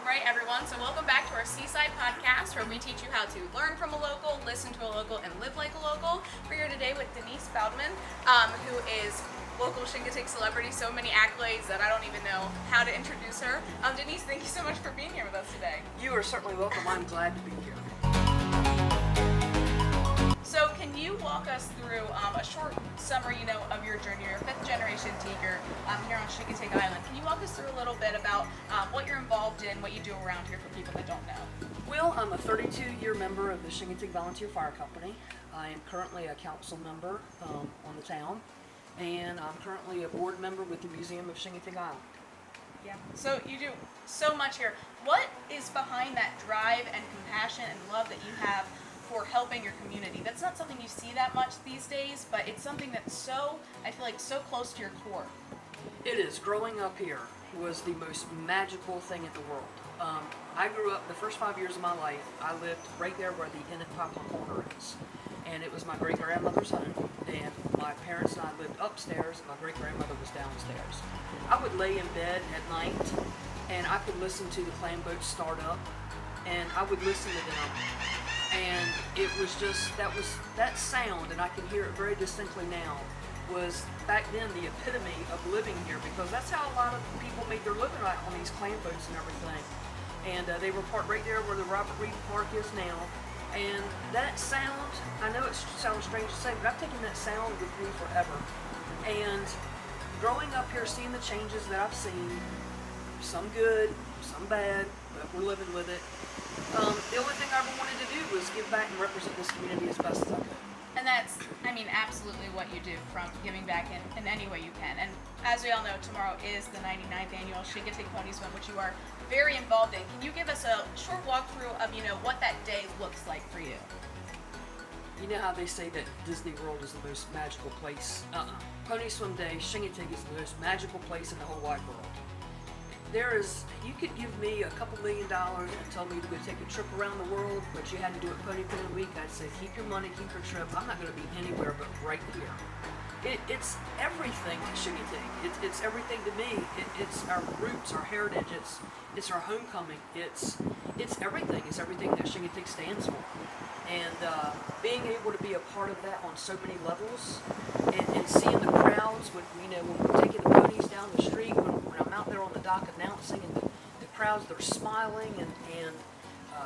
Right, everyone. So welcome back to our Seaside podcast, where we teach you how to learn from a local, listen to a local, and live like a local. We're here today with Denise Bowden, who is local Chincoteague celebrity. So many accolades that I don't even know how to introduce her. Denise, thank you so much for being here with us today. You are certainly welcome. I'm glad to be here. So can you walk us through a short summary, of your journey? You're a fifth generation Teaguer here on Chincoteague Island. Can you walk us through a little bit about what you're involved in, what you do around here for people that don't know? Well, I'm a 32-year member of the Chincoteague Volunteer Fire Company. I am currently a council member on the town, and I'm currently a board member with the Museum of Chincoteague Island. Yeah. So you do so much here. What is behind that drive and compassion and love that you have for helping your community? That's not something you see that much these days, but it's something that's I feel like so close to your core. It is. Growing up here was the most magical thing in the world. I grew up, the first 5 years of my life, I lived right there where the Inn at Poplar Corner is. And it was my great-grandmother's home. And my parents and I lived upstairs, and my great-grandmother was downstairs. I would lay in bed at night, and I could listen to the clam boats start up, and I would listen to them. And it was just, that sound, and I can hear it very distinctly now, was back then the epitome of living here, because that's how a lot of people made their living right on these clam boats and everything. And they were parked right there where the Robert Reed Park is now. And that sound, I know it sounds strange to say, but I've taken that sound with me forever. And growing up here, seeing the changes that I've seen, some good, some bad, but we're living with it. The only thing I ever wanted to do was give back and represent this community as best as I could. And that's, absolutely what you do, from giving back in any way you can. And as we all know, tomorrow is the 99th annual Chincoteague Pony Swim, which you are very involved in. Can you give us a short walkthrough of, what that day looks like for you? You know how they say that Disney World is the most magical place? Pony Swim Day, Chincoteague is the most magical place in the whole wide world. You could give me a couple $1 million and tell me to go take a trip around the world, but you had to do it Pony Pin a week. I'd say, keep your money, keep your trip. I'm not going to be anywhere but right here. It's everything to Chincoteague. It's everything to me. It's our roots, our heritage. It's our homecoming. It's everything. It's everything that Chincoteague stands for. And being able to be a part of that on so many levels, and seeing the crowds when we're taking the ponies down the street, when I'm out there on the dock announcing, and the crowds, they're smiling and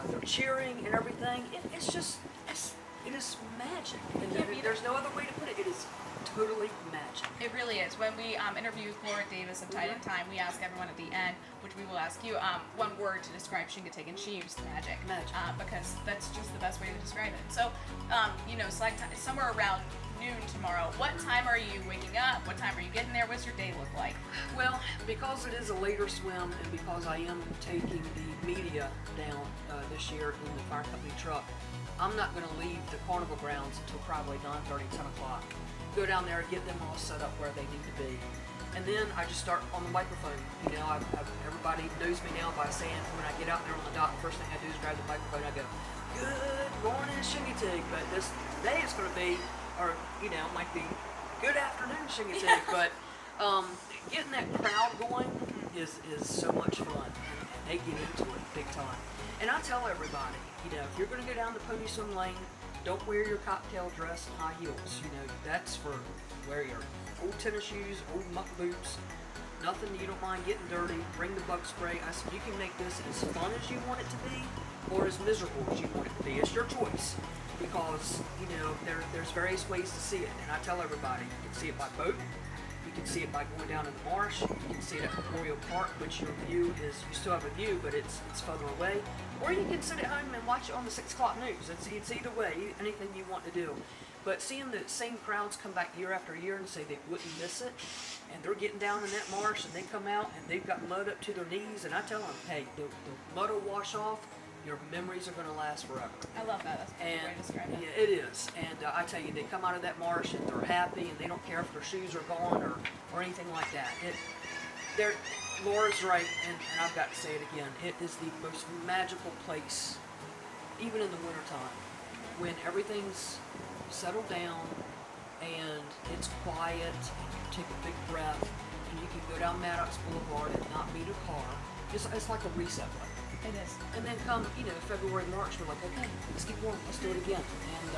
they're cheering and everything. It is magic. And there's no other way to put it. It is totally magic. It really is. When we interview Laura Davis of Tide and Time, we ask everyone at the end, which we will ask you, one word to describe Chincoteague, and she used magic. Magic. Because that's just the best way to describe it. So, somewhere around noon tomorrow, what time are you waking up? What time are you getting there? What's your day look like? Well, because it is a later swim, and because I am taking the media down this year in the fire company truck, I'm not going to leave the carnival grounds until probably 9:30, 10 o'clock. Go down there, get them all set up where they need to be. And then I just start on the microphone. Everybody knows me now by saying, when I get out there on the dock, the first thing I do is grab the microphone and I go, "Good morning, Chincoteague." But today it's going to be, might be, "Good afternoon, Chincoteague." But getting that crowd going is so much fun. And they get into it big time. And I tell everybody, if you're going to go down the Pony Swim Lane, don't wear your cocktail dress and high heels. That's for wear your old tennis shoes, old muck boots, nothing you don't mind getting dirty. Bring the bug spray. I said, you can make this as fun as you want it to be, or as miserable as you want it to be. It's your choice, because there's various ways to see it. And I tell everybody, you can see it by boat. You can see it by going down in the marsh. You can see it at Memorial Park, which your view is, you still have a view, but it's further away. Or you can sit at home and watch it on the 6 o'clock news. It's either way, anything you want to do. But seeing the same crowds come back year after year and say they wouldn't miss it, and they're getting down in that marsh, and they come out and they've got mud up to their knees, and I tell them, hey, the mud will wash off. Your memories are going to last forever. I love that. That's a good way to describe it. Yeah, it is. And I tell you, they come out of that marsh and they're happy, and they don't care if their shoes are gone or anything like that. Laura's right, and I've got to say it again. It is the most magical place, even in the wintertime, when everything's settled down and it's quiet, and you take a big breath, and you can go down Maddox Boulevard and not meet a car. it's like a reset button. It is. And then come, February, March, we're like, okay, let's keep going, let's do it again. And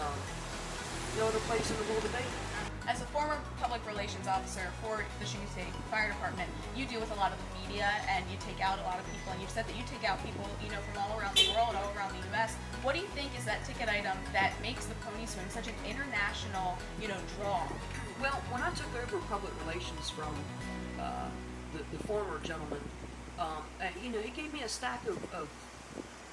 no other place in the world to be. As a former public relations officer for the Shingatig Fire Department, you deal with a lot of the media and you take out a lot of people, and you've said that you take out people, from all around the world, all around the U.S. What do you think is that ticket item that makes the pony swim such an international, draw? Well, when I took over public relations from the former gentleman, he gave me a stack of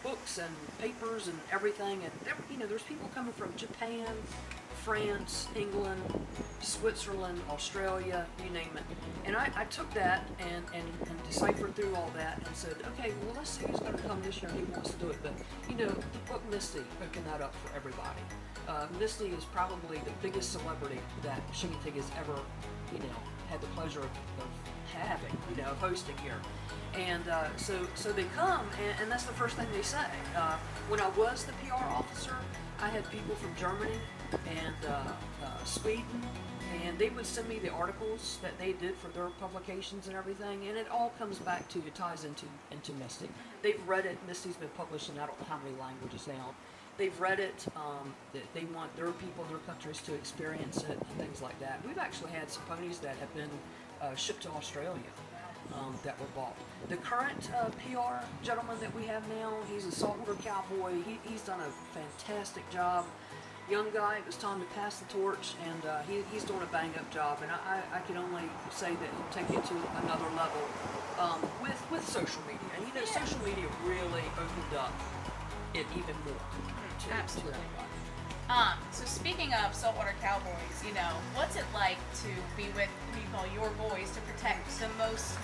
books and papers and everything, and there's people coming from Japan, France, England, Switzerland, Australia, you name it. And I took that and deciphered through all that and said, okay, well, let's see who's going to come this year and who wants to do it. But, the book Misty opened that up for everybody. Misty is probably the biggest celebrity that Shingatig has ever, had the pleasure of having, of hosting here. And so they come, and that's the first thing they say. When I was the PR officer, I had people from Germany and Sweden, and they would send me the articles that they did for their publications and everything, and it all comes back to, it ties into Misty. They've read it. Misty's been published in I don't know how many languages now. They've read it. They want their people, their countries to experience it and things like that. We've actually had some ponies that have been shipped to Australia. That were bought. The current PR gentleman that we have now, he's a Saltwater Cowboy. He's done a fantastic job. Young guy, it was time to pass the torch, and he's doing a bang-up job. And I can only say that he'll take it to another level with social media. And social media really opened up it even more to everybody. So speaking of Saltwater Cowboys, what's it like to be with who you call your boys to protect the most,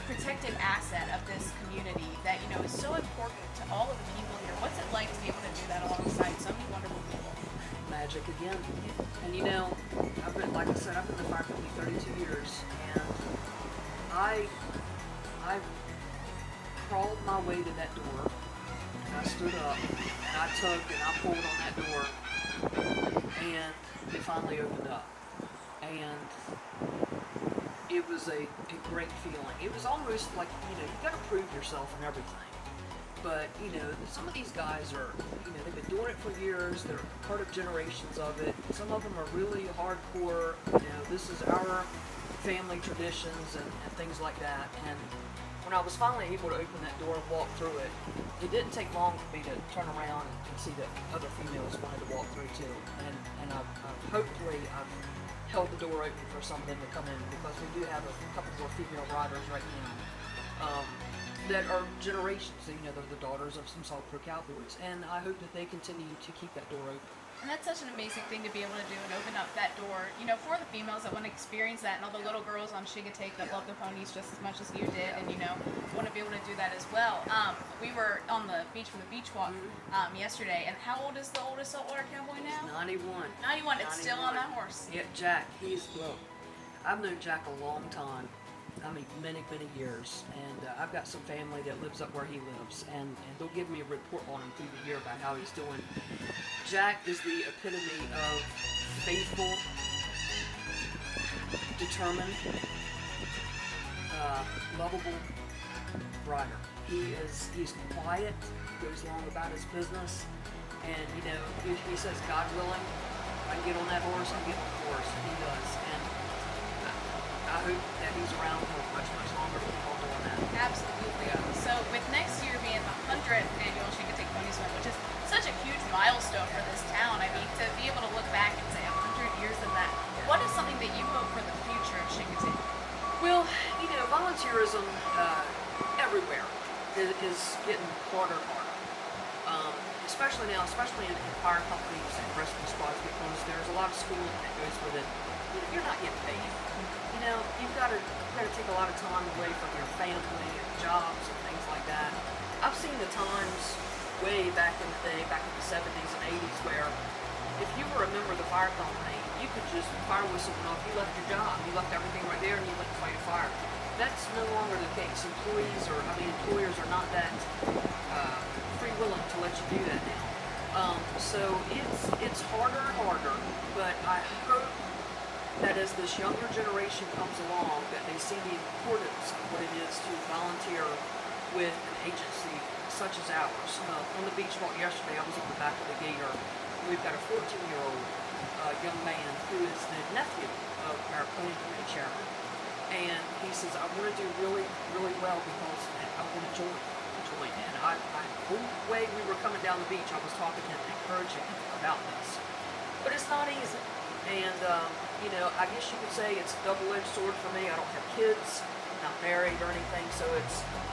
protected asset of this community that, is so important to all of the people here? What's it like to be able to do that alongside so many wonderful people? Magic again. And I've been, like I said, I've been in the fire company 32 years, and I crawled my way to that door. I stood up, and I tugged, and I pulled on that door, and it finally opened up. And it was a great feeling. It was almost like, you got to prove yourself and everything. But, some of these guys are, they've been doing it for years. They're part of generations of it. Some of them are really hardcore. This is our family traditions and things like that. And when I was finally able to open that door and walk through it, it didn't take long for me to turn around and see that other females wanted to walk through too. And hopefully I've held the door open for some of them to come in, because we do have a couple more female riders right now that are generations. They're the daughters of some Saltwater Cowboys, and I hope that they continue to keep that door open. And that's such an amazing thing to be able to do and open up that door, for the females that want to experience that, and all the little girls on Shingatig that love the ponies just as much as you did, and, want to be able to do that as well. We were on the beach for the beach walk yesterday, and how old is the oldest Saltwater Cowboy now? 91. 91, it's still on that horse. Yeah, Jack, I've known Jack a long time. Many, many years, and I've got some family that lives up where he lives, and they'll give me a report on him through the year about how he's doing. Jack is the epitome of faithful, determined, lovable rider. He's quiet, goes along about his business, and he says, God willing, I can get on that horse, I can get on the horse, and he does. And I hope that he's around for much, much longer to keep on doing that. Absolutely. So with next year being the 100th annual Shingatig Pony Swim, which is such a huge milestone for this town, to be able to look back and say 100 years of that, what is something that you hope for the future of Shingatig? Well, volunteerism everywhere is getting harder and harder. Especially now, especially in fire companies and rescue squads, because there's a lot of schooling that goes with it. You're not getting paid. You've got to take a lot of time away from your family and jobs and things like that. I've seen the times way back in the day, back in the 70s and 80s, where if you were a member of the fire company, you could just fire whistle went off, you left your job, you left everything right there, and you went to fight a fire. That's no longer the case. Employers are not that free willing to let you do that now. So it's harder and harder, but I hope that as this younger generation comes along, that they see the importance of what it is to volunteer with an agency such as ours. On the beach walk yesterday, I was on the back of the gator. We've got a 14-year-old young man who is the nephew of our planning committee chairman. And he says, I want to do really, really well because I want to join. And the whole way we were coming down the beach, I was talking to him, encouraging him about this. But it's not easy. And, I guess you could say it's a double-edged sword for me. I don't have kids, I'm not married or anything, so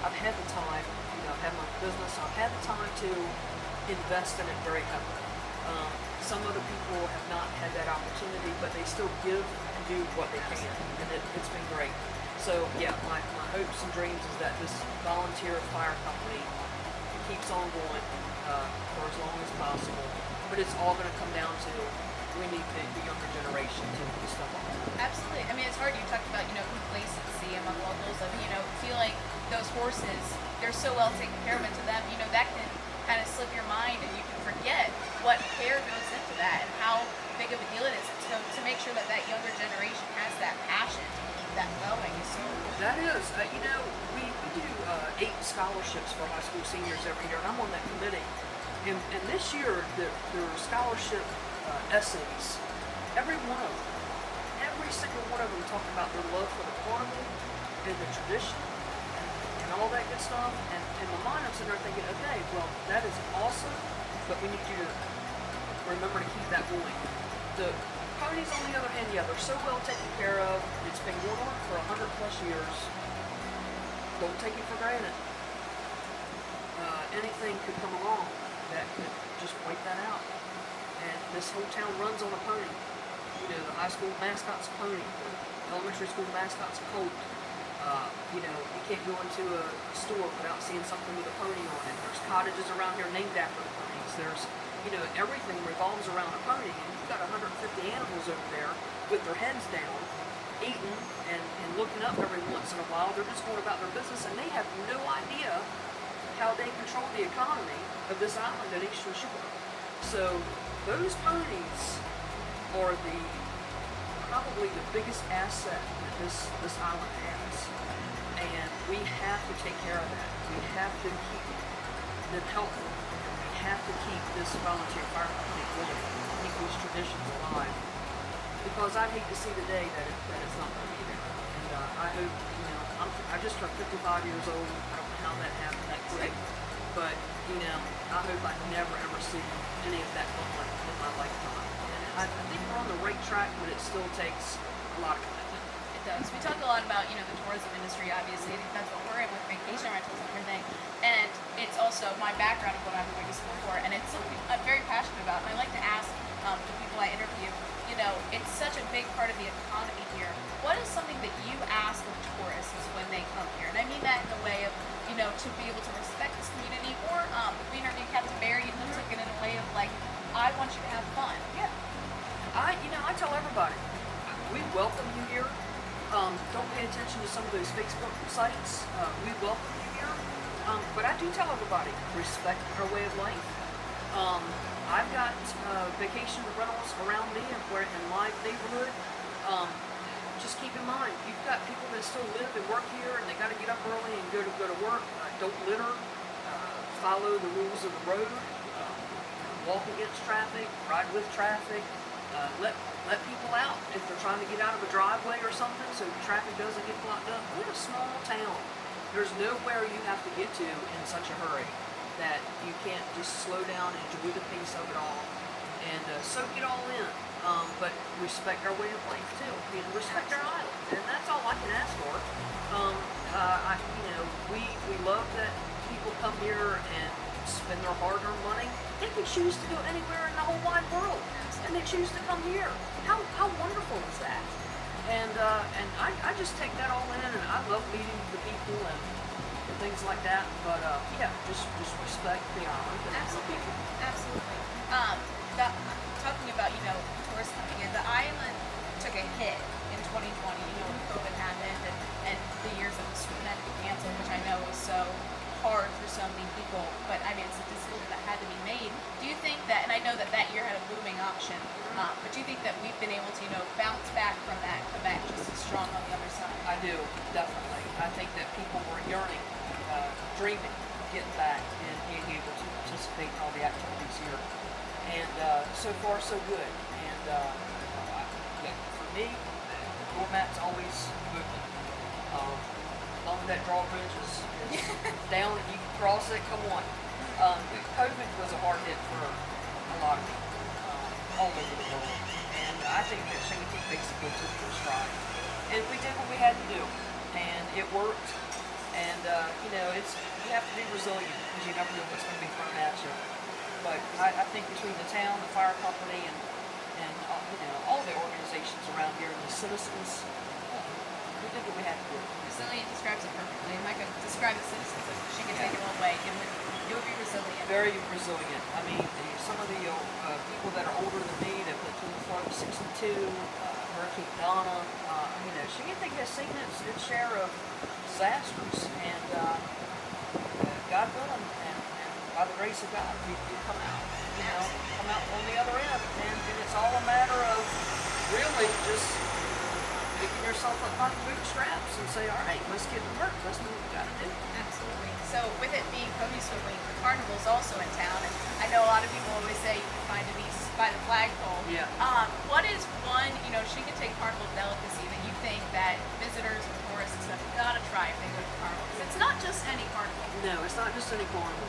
I've had the time, I've had my business, I've had the time to invest in it very heavily. Some other people have not had that opportunity, but they still give and do what they can, and it's been great. So yeah, my hopes and dreams is that this volunteer fire company keeps on going for as long as possible, but it's all going to come down to we need the younger generation to step up. Absolutely. I mean, it's hard. You talked about, complacency among locals of, feel like those horses, they're so well taken care of, and to them, that can kind of slip your mind and you can forget what care goes into that and how big of a deal it is. So to make sure that younger generation has that passion to keep that going is so important. That is. We do 8 scholarships for high school seniors every year, and I'm on that committee. And this year, their scholarship essays, every single one of them talking about their love for the carnival and the tradition and all that good stuff. And in my mind, I'm sitting there thinking, okay, well, that is awesome, but we need you to remember to keep that going. The ponies, on the other hand, yeah, they're so well taken care of. It's been going on for 100+ years. Don't take it for granted. Anything could come along that could just wipe that out. And this whole town runs on a pony. The high school mascot's a pony. The elementary school mascot's a colt. You can't go into a store without seeing something with a pony on it. There's cottages around here named after the ponies. There's, everything revolves around a pony. And you've got 150 animals over there with their heads down, eating and looking up every once in a while. They're just going about their business, and they have no idea how they control the economy of this island at Eastern Shore. So those ponies are probably the biggest asset that this island has, and we have to take care of that. We have to keep them healthy. We have to keep this volunteer fire company going, keep these traditions alive, because I'd hate to see the day that it's not going to be there. And I hope, I just turned 55 years old. I don't know how that happened that quick, but I hope I never ever see any of that going in my lifetime. I think we're on the right track, but it still takes a lot of commitment. It does. We talk a lot about, the tourism industry, obviously. I think that's what we're in with vacation rentals and everything. And it's also my background of what I'm going to school for, and it's something I'm very passionate about. And I like to ask the people I interview, it's such a big part of the economy here. What is something that you ask of tourists when they come here? And I mean that in the way of, to be able to respect this community, or being our new Captain Bear, you took it in a way of like, I want you to have fun. Yeah. I tell everybody, we welcome you here. Don't pay attention to some of those Facebook sites. We welcome you here. But I do tell everybody, respect our way of life. I've got vacation rentals around me in my neighborhood. Just keep in mind, you've got people that still live and work here, and they got to get up early and go to work. Don't litter. Follow the rules of the road. Walk against traffic. Ride with traffic. Let people out if they're trying to get out of a driveway or something, so traffic doesn't get blocked up. We're a small town. There's nowhere you have to get to in such a hurry that you can't just slow down and enjoy the pace of it all and soak it all in. But respect our way of life too. Respect our island, and that's all I can ask for. We love that people come here and spend their hard-earned money. They can choose to go anywhere in the whole wide world, and they choose to come here. How wonderful is that? And I just take that all in, and I love meeting the people and things like that. But yeah, just respect the island and the people. Absolutely. Talking about tourists coming in, the island took a hit in 2020. When COVID happened and the years of the school had to be canceled, which I know was so hard for so many people. But I mean, it's a decision that had to be made. Do you think that, and I know that that year had a booming auction, but do you think that we've been able to, bounce back from that, come back just as strong on the other side? I do, definitely. I think that people were yearning, dreaming of getting back and being able to participate in all the activities here. And so far, so good. And for me, the doormat's always moving. As long as that drawbridge is down and you can cross it, come on. COVID was a hard hit for a lot of people all over the world. And I think that Shingating basically took it in stride. And we did what we had to do. And it worked. And, you have to be resilient because you never know what's going to be thrown at you. But I think between the town, the fire company, and all the organizations around here, and the citizens, we did what we had to do. Resilient describes it perfectly. I'm not going to describe the citizens of Shingating in one way. It would be resilient. Very resilient. I mean, some of the people that are older than me that went through the flood of '62, Hurricane Donna, Shingating has seen its share of disasters, and God willing, and by the grace of God, we come out, come out on the other end, and it's all a matter of really just picking yourself up by the bootstraps and say, all right, let's get to work, let's do what we gotta do. Absolutely. So with it being Cohasco Week, the carnival's also in town, and I know a lot of people always say you can find Denise by the flagpole. Yeah. What is one, Shingating carnival delicacy that you think that visitors and tourists and stuff gotta try if they go to the carnival? Because it's not just any carnival. No, it's not just any carnival.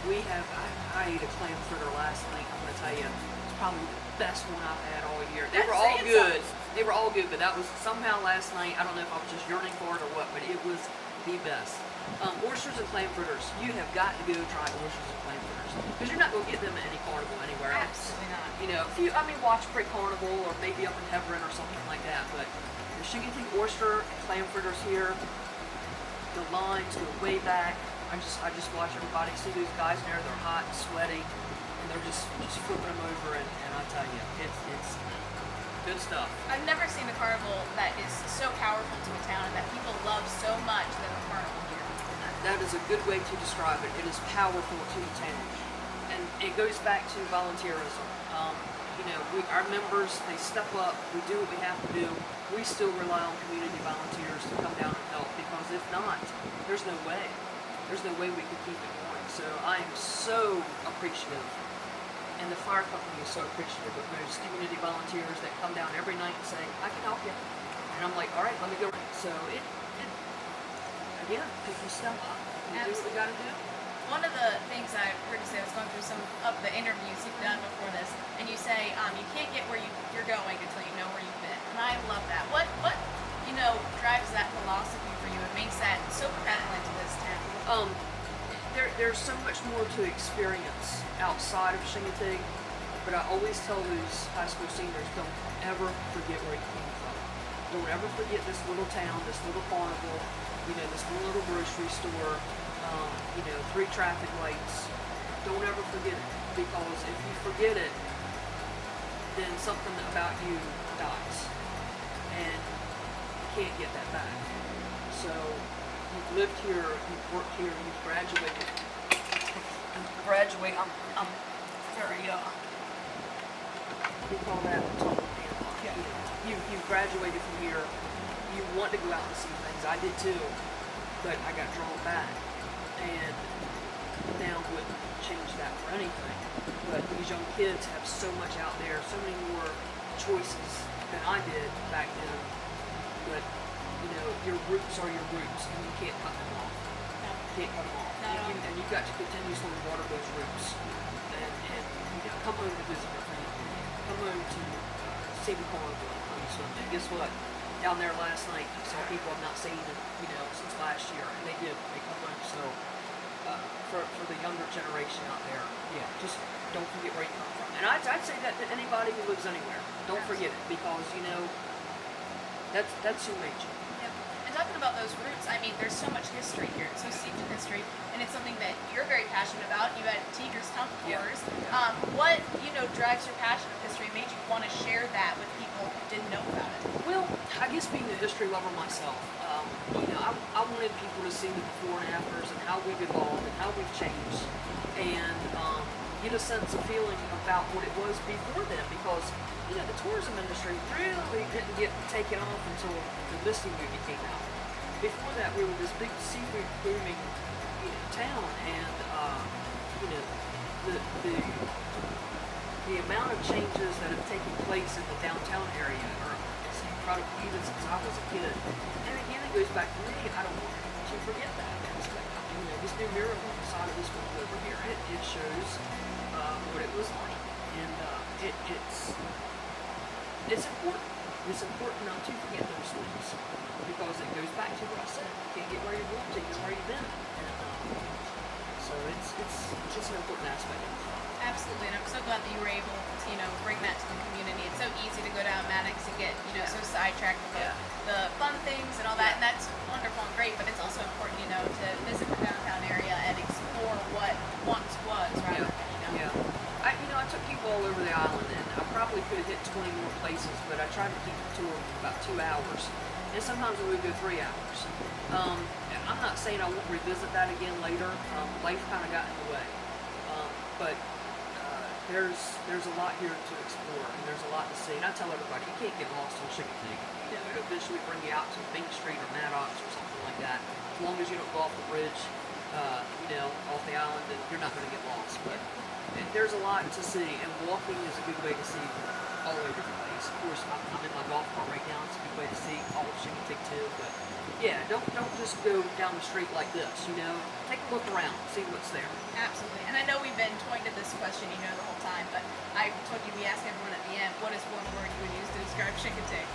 I ate a clam fritter last night. I'm gonna tell you, it's probably the best one I've had all year. They were all good. They were all good, but that was somehow last night. I don't know if I was just yearning for it or what, but it was the best. Oysters and clam fritters. You have got to go try oysters and clam fritters because you're not gonna get them at any carnival anywhere else. Absolutely not. If you, watch pre-carnival or maybe up in Hebron or something like that, but the Shingating oyster and clam fritters here, the lines go way back. I just watch everybody see these guys in there. They're hot and sweaty, and they're just flipping them over. And I tell you, it's good stuff. I've never seen a carnival that is so powerful to a town and that people love so much than the carnival here. That is a good way to describe it. It is powerful to the town, and it goes back to volunteerism. Our members, they step up. We do what we have to do. We still rely on community volunteers to come down and help because if not, there's no way. There's no way we could keep it going. So I am so appreciative, and the fire company is so appreciative of those community volunteers that come down every night and say, I can help you. And I'm like, all right, let me go. So again, people step up. We do what we got to do. One of the things I heard you say, I was going through some of the interviews you've done before this, and you say you can't get where you're going until you know where you've been. And I love that. What drives that philosophy for you and makes that so prevalent to this town? There's so much more to experience outside of Shingating, but I always tell those high school seniors, don't ever forget where you came from. Don't ever forget this little town, this little carnival, this little grocery store, 3 traffic lights. Don't ever forget it, because if you forget it, then something about you dies, and you can't get that back. So you've lived here, you've worked here, you've graduated. I'm very we call that you've graduated from here. You want to go out and see things. I did too, but I got drawn back, and now wouldn't change that for anything. But these young kids have so much out there, so many more choices than I did back then. But your roots are your roots, and you can't cut them off. You can't cut them off. And you've got to continuously water those roots. And come home to visit your family. Come home to see the carnival. And guess what? Down there last night, I saw people I've not seen since last year, and they come home. So for the younger generation out there, just don't forget where you come from. And I'd say that to anybody who lives anywhere, don't forget it, because that's who made you. And talking about those roots, there's so much history here. It's so steeped in history, and it's something that you're very passionate about. You had Tigers Tongue Tours. What drives your passion of history made you want to share that with people who didn't know about it? Well, I guess being a history lover myself, I wanted people to see the before and afters and how we've evolved and how we've changed. And get a sense of feeling about what it was before then, because the tourism industry really didn't get taken off until the Misty movie came out. Before that, we were this big seafood booming town, and the amount of changes that have taken place in the downtown area are incredible, even since I was a kid. And again, it goes back to me. I don't want to forget that aspect. This new mural on the side of this one over here, it shows what it was like, and it's important. It's important not to forget those things, because it goes back to what I said. You can't get where you're going to, you get where you've been. And so it's an important aspect. Absolutely, and I'm so glad that you were able to, bring that to the community. It's so easy to go down Maddox and get, so sidetracked with the fun things and all that, and that's wonderful and great, but it's also important, to visit the downtown area and explore what once was, rather than, I took people all over the island, and I probably could have hit 20 more places, but I tried to keep the tour about 2 hours, and sometimes we would go 3 hours. I'm not saying I won't revisit that again later. Life kind of got in the way, but there's a lot here to explore, and there's a lot to see. And I tell everybody, you can't get lost on Chickadee. It'll eventually bring you out to Main Street or Maddox or something like that. As long as you don't go off the bridge, off the island, then you're not going to get lost. But there's a lot to see, and walking is a good way to see all over the place. Of course, I'm in my golf cart right now. It's a good way to see all of Chickadee too. But yeah, don't just go down the street like this. Take a look around, see what's there. Absolutely, and I know we've been toying to this question, the whole time, but I told you we ask everyone at the end, what is one word you would use to describe Chickadee?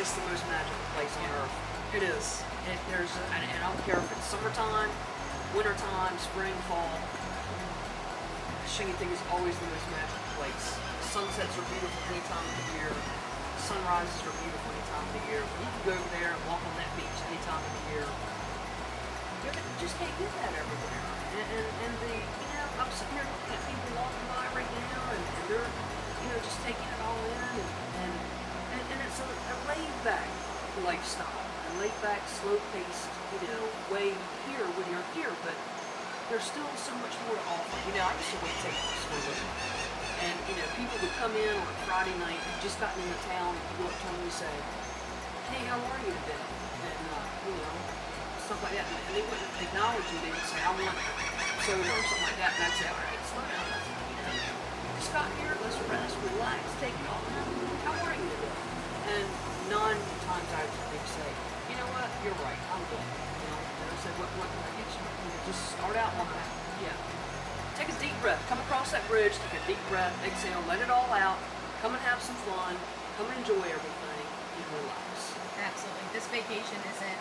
It's the most magical place on earth. It is. And I don't care if it's summertime, wintertime, spring, fall. Chickadee is always the most magical place. The sunsets are beautiful any time of the year. The sunrises are beautiful any time of the year. You can go over there and walk on that beach any time of the year. You just can't get that everywhere. And I'm sitting here looking at people walking by right now, and they're, just taking it all in, and it's a laid back lifestyle, a laid back, slow paced, way here when you're here, but there's still so much more to offer. I used to wait tables for a living, and people would come in on a Friday night, just gotten into town, and you go up to them and you say, "Hey, how are you today?" And stuff like that, and they wouldn't acknowledge you. They would say, "I want soda," or something like that, and I'd say, "All right, slow down. Just got here. Let's rest, relax, take it all in. How are you today?" And 9 times out of 10 they say, "You know what? You're right. I'm good." And I said, "What can I get you?" Just start out on that. Yeah. Take a deep breath. Come across that bridge. Take a deep breath. Exhale. Let it all out. Come and have some fun. Come and enjoy everything and relax. Absolutely. This vacation isn't,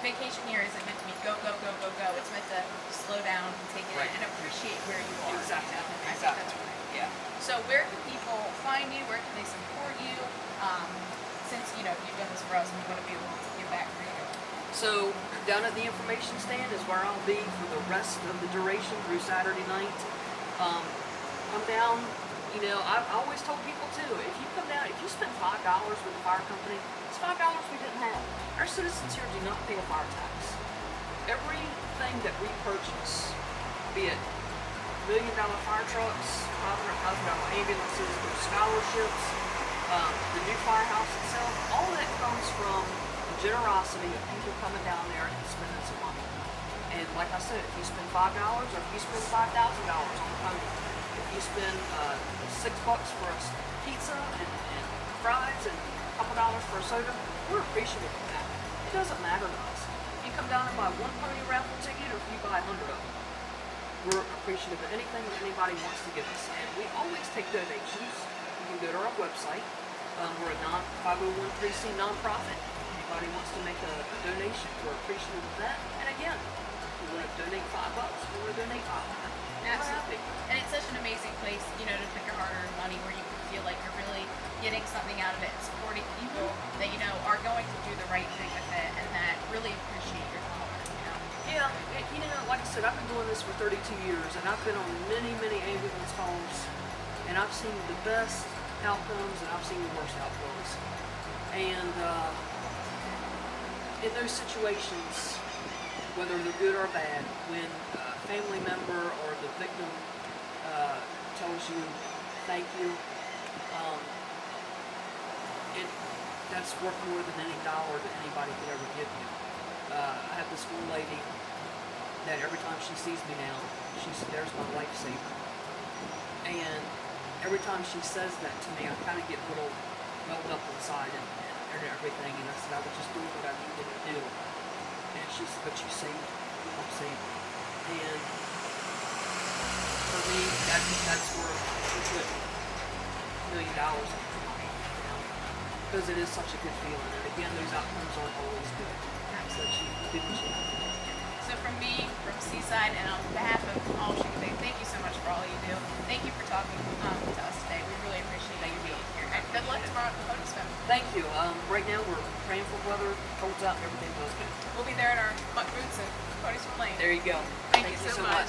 vacation here isn't meant to be go, go, go, go, go. It's meant to slow down and take it in and appreciate where you are. Exactly. I think that's right. Yeah. So where can people find you? Where can they support you? Since, you've done this for us, we want to be able to give back for you. So down at the information stand is where I'll be for the rest of the duration through Saturday night. Come down. I always told people too, if you come down, if you spend $5 with the fire company, it's $5 we didn't have. Our citizens here do not pay a fire tax. Everything that we purchase, be it $1 million fire trucks, $500,000 ambulances, those scholarships, the new firehouse itself, all of that comes from the generosity of people coming down there and spending some money. And like I said, if you spend $5 or if you spend $5,000 on the pony, if you spend $6 for a pizza and fries and a couple dollars for a soda, we're appreciative of that. It doesn't matter to us. If you come down and buy one pony raffle ticket or if you buy 100 of them, we're appreciative of anything that anybody wants to give us. And we always take donations. You can go to our website. We're a 501(c) nonprofit. Anybody wants to make a donation, we're appreciative of that. And again, if you want to donate $5, we want to donate $5. Absolutely. And it's such an amazing place, to put your hard-earned money where you can feel like you're really getting something out of it and supporting people that, are going to do the right thing with it and that really appreciate your dollar, Yeah, like I said, I've been doing this for 32 years, and I've been on many, many ambulance calls, and I've seen the best outcomes, and I've seen the worst outcomes. And in those situations, whether they're good or bad, when a family member or the victim tells you thank you, that's worth more than any dollar that anybody could ever give you. I have this one lady that every time she sees me now, she says, "There's my lifesaver." And every time she says that to me, I kind of get a little welled up inside and everything. And I said, "I was just doing what I needed to do." And she said, "But you saved me. I'm saved." And for me, that's where we put $1 million in. Because it is such a good feeling, and again, those outcomes aren't always good. So she did what she had to do. So from me, from Seaside, and on behalf of all Shingatay, thank you so much for all you do. Thank you for talking to us today. We really appreciate you being here. And good luck tomorrow at the photo swim. Thank you. Right now we're praying for weather, holds out, and everything goes good. We'll be there in our butt boots and photo swim lane. There you go. Thank you so much.